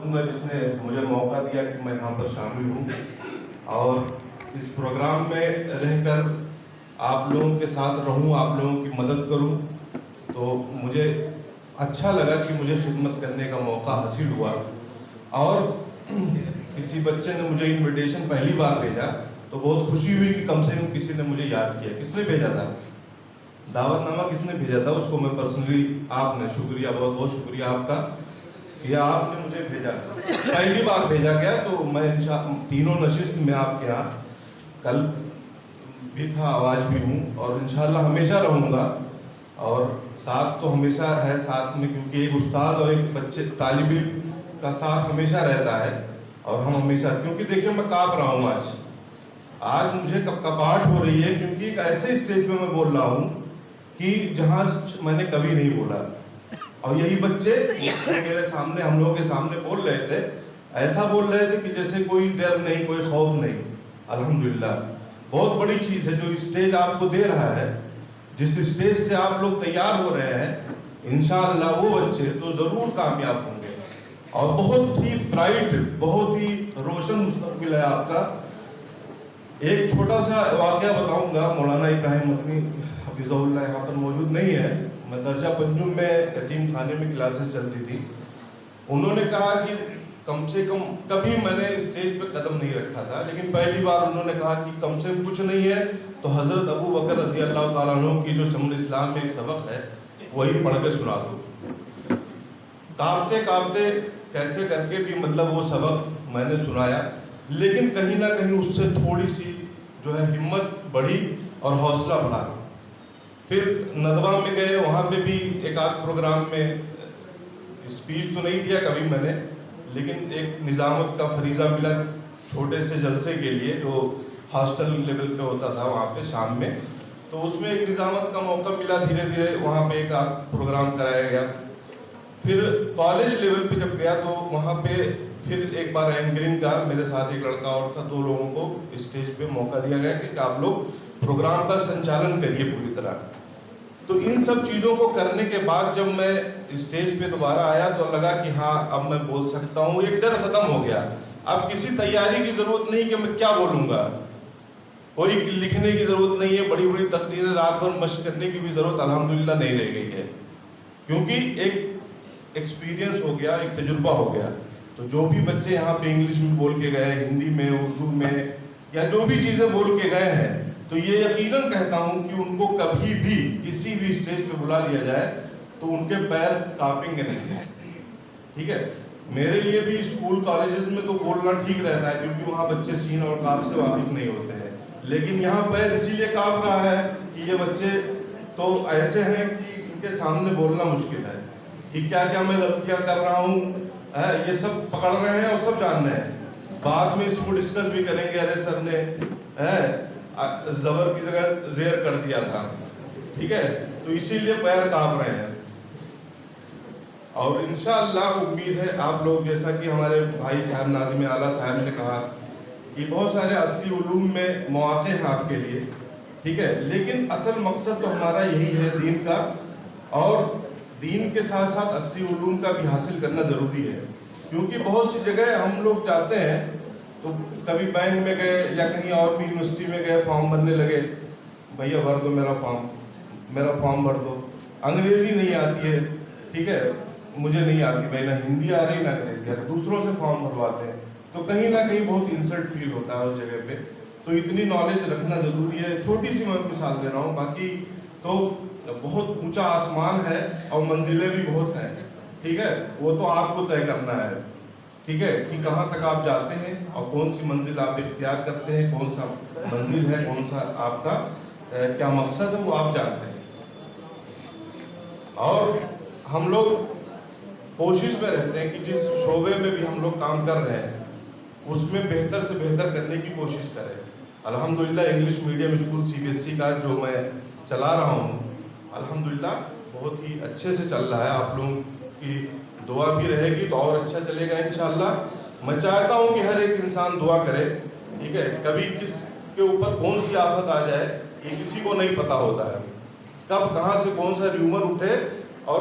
دوں گا جس نے مجھے موقع دیا کہ میں یہاں پر شامل ہوں اور اس پروگرام میں رہ کر آپ لوگوں کے ساتھ رہوں، آپ لوگوں کی مدد کروں، تو مجھے اچھا لگا کہ مجھے خدمت کرنے کا موقع حاصل ہوا۔ اور کسی بچے نے مجھے انویٹیشن پہلی بار بھیجا تو بہت خوشی ہوئی کہ کم سے کم کسی نے مجھے یاد کیا۔ کس نے بھیجا تھا دعوت نامہ؟ کس نے بھیجا تھا؟ اس کو میں پرسنلی، آپ نے، شکریہ، بہت بہت شکریہ آپ کا، یا آپ نے مجھے بھیجا، پہلی بار بھیجا گیا۔ تو میں تینوں نشست میں آپ کے یہاں کل بھی تھا، آواز بھی ہوں، اور انشاءاللہ ہمیشہ رہوں گا، اور ساتھ تو ہمیشہ ہے ساتھ میں، کیونکہ ایک استاد اور ایک بچے طالب علم کا ساتھ ہمیشہ رہتا ہے، اور ہم ہمیشہ، کیونکہ دیکھیں میں کانپ رہا ہوں آج مجھے کپاہٹ ہو رہی ہے، کیونکہ ایک ایسے اسٹیج پہ میں بول رہا ہوں کہ جہاں میں نے کبھی نہیں بولا، اور یہی بچے میرے سامنے، ہم لوگوں کے سامنے بول رہے تھے، ایسا بول رہے تھے کہ جیسے کوئی ڈر نہیں، کوئی خوف نہیں۔ الحمدللہ بہت بڑی چیز ہے جو اسٹیج آپ کو دے رہا ہے، جس اسٹیج سے آپ لوگ تیار ہو رہے ہیں، انشاءاللہ وہ بچے تو ضرور کامیاب ہوں گے، اور بہت ہی برائٹ، بہت ہی روشن مستقبل ہے آپ کا۔ ایک چھوٹا سا واقعہ بتاؤں گا۔ مولانا ابراہیم مدنی حفظہ اللہ یہاں پر موجود نہیں ہے، میں درجہ پنجم میں یتیم خانے میں کلاسز چلتی تھی، انہوں نے کہا کہ کم سے کم، کبھی میں نے اسٹیج پہ قدم نہیں رکھا تھا، لیکن پہلی بار انہوں نے کہا کہ کم سے کم کچھ نہیں ہے تو حضرت ابو بکر رضی اللہ تعالیٰ عنہ کی جو شمع الاسلام میں ایک سبق ہے وہی پڑھ کے سنا دو۔ کانپتے کانپتے کیسے کر کے بھی مطلب وہ سبق میں نے سنایا، لیکن کہیں نہ کہیں اس سے تھوڑی سی جو ہے ہمت بڑھی اور حوصلہ بڑھا۔ پھر ندوہ میں گئے، وہاں پہ بھی ایک آدھ پروگرام میں اسپیچ تو نہیں دیا کبھی میں نے، لیکن ایک نظامت کا فریضہ ملا چھوٹے سے جلسے کے لیے جو ہاسٹل لیول پہ ہوتا تھا وہاں پہ شام میں، تو اس میں ایک نظامت کا موقع ملا، دھیرے دھیرے وہاں پہ ایک آدھ پروگرام کرایا گیا۔ پھر کالج لیول پہ جب گیا تو وہاں پہ پھر ایک بار اینکرنگ کا، میرے ساتھ ایک لڑکا اور تھا، دو لوگوں کو اسٹیج پہ موقع دیا گیا کہ آپ لوگ پروگرام کا سنچالن کریے پوری طرح۔ تو ان سب چیزوں کو کرنے کے بعد جب میں اسٹیج پہ دوبارہ آیا تو لگا کہ ہاں اب میں بول سکتا ہوں، ایک ڈر ختم ہو گیا۔ اب کسی تیاری کی ضرورت نہیں کہ میں کیا بولوں گا، کوئی لکھنے کی ضرورت نہیں ہے، بڑی بڑی تقریریں رات بھر مشق کرنے کی بھی ضرورت الحمدللہ نہیں رہ گئی ہے، کیونکہ ایک ایکسپیرینس ہو گیا، ایک تجربہ ہو گیا۔ تو جو بھی بچے یہاں پہ انگلش میں بول کے گئے، ہندی میں، اردو میں، یا جو بھی چیزیں بول کے گئے ہیں، تو یہ یقیناً کہتا ہوں کہ ان کو کبھی بھی کسی بھی اسٹیج پہ بلا لیا جائے تو ان کے پیر کانپیں گے نہیں، ٹھیک ہے۔ میرے لیے بھی اسکول کالجز میں تو بولنا ٹھیک رہتا ہے، کیونکہ وہاں بچے سین اور قاف سے واقف نہیں ہوتے ہیں، لیکن یہاں پیر اسی لیے کانپ رہا ہے کہ یہ بچے تو ایسے ہیں کہ ان کے سامنے بولنا مشکل ہے کہ کیا کیا میں غلطیاں کر رہا ہوں، یہ سب پکڑ رہے ہیں اور سب جان رہے ہیں۔ بعد میں اس کو ڈسکس بھی کریں گے، ارے سر نے زبر کی جگہ زیر کر دیا تھا، ٹھیک ہے، تو اسی لیے پیر کانپ رہے ہیں۔ اور انشاءاللہ امید ہے آپ لوگ، جیسا کہ ہمارے بھائی صاحب ناظم اعلیٰ صاحب نے کہا کہ بہت سارے عصری علوم میں مواقع ہیں آپ کے لیے، ٹھیک ہے، لیکن اصل مقصد تو ہمارا یہی ہے دین کا، اور دین کے ساتھ ساتھ عصری علوم کا بھی حاصل کرنا ضروری ہے، کیونکہ بہت سی جگہ ہم لوگ جاتے ہیں تو کبھی بینک میں گئے یا کہیں اور بھی یونیورسٹی میں گئے، فارم بھرنے لگے، بھیا بھر دو میرا فارم بھر دو، انگریزی نہیں آتی ہے، ٹھیک ہے، مجھے نہیں آتی بھائی، نہ ہندی آ رہی نہ انگریزی آ رہی، دوسروں سے فارم بھرواتے ہیں، تو کہیں نہ کہیں بہت انسلٹ فیل ہوتا ہے اس جگہ پہ۔ تو اتنی نالج رکھنا ضروری ہے۔ چھوٹی سی میں مثال دے رہا ہوں، باقی تو بہت اونچا آسمان ہے اور منزلیں بھی بہت ہیں، ٹھیک ہے، وہ تو آپ کو طے کرنا ہے، ٹھیک ہے، کہ کہاں تک آپ جاتے ہیں اور کون سی منزل آپ اختیار کرتے ہیں، کون سا منزل ہے، کون سا آپ کا کیا مقصد ہے، وہ آپ جانتے ہیں۔ اور ہم لوگ کوشش میں رہتے ہیں کہ جس شعبے میں بھی ہم لوگ کام کر رہے ہیں اس میں بہتر سے بہتر کرنے کی کوشش کریں۔ الحمدللہ انگلش میڈیم اسکول CBSE کا جو میں چلا رہا ہوں، الحمدللہ بہت ہی اچھے سے چل رہا ہے، آپ لوگوں کی دعا بھی رہے گی تو اور اچھا چلے گا انشاءاللہ۔ میں چاہتا ہوں کہ ہر ایک انسان دعا کرے، ٹھیک ہے، کبھی کس کے اوپر کون سی آفت آ جائے یہ کسی کو نہیں پتا ہوتا ہے، کب کہاں سے کون سا ریومر اٹھے اور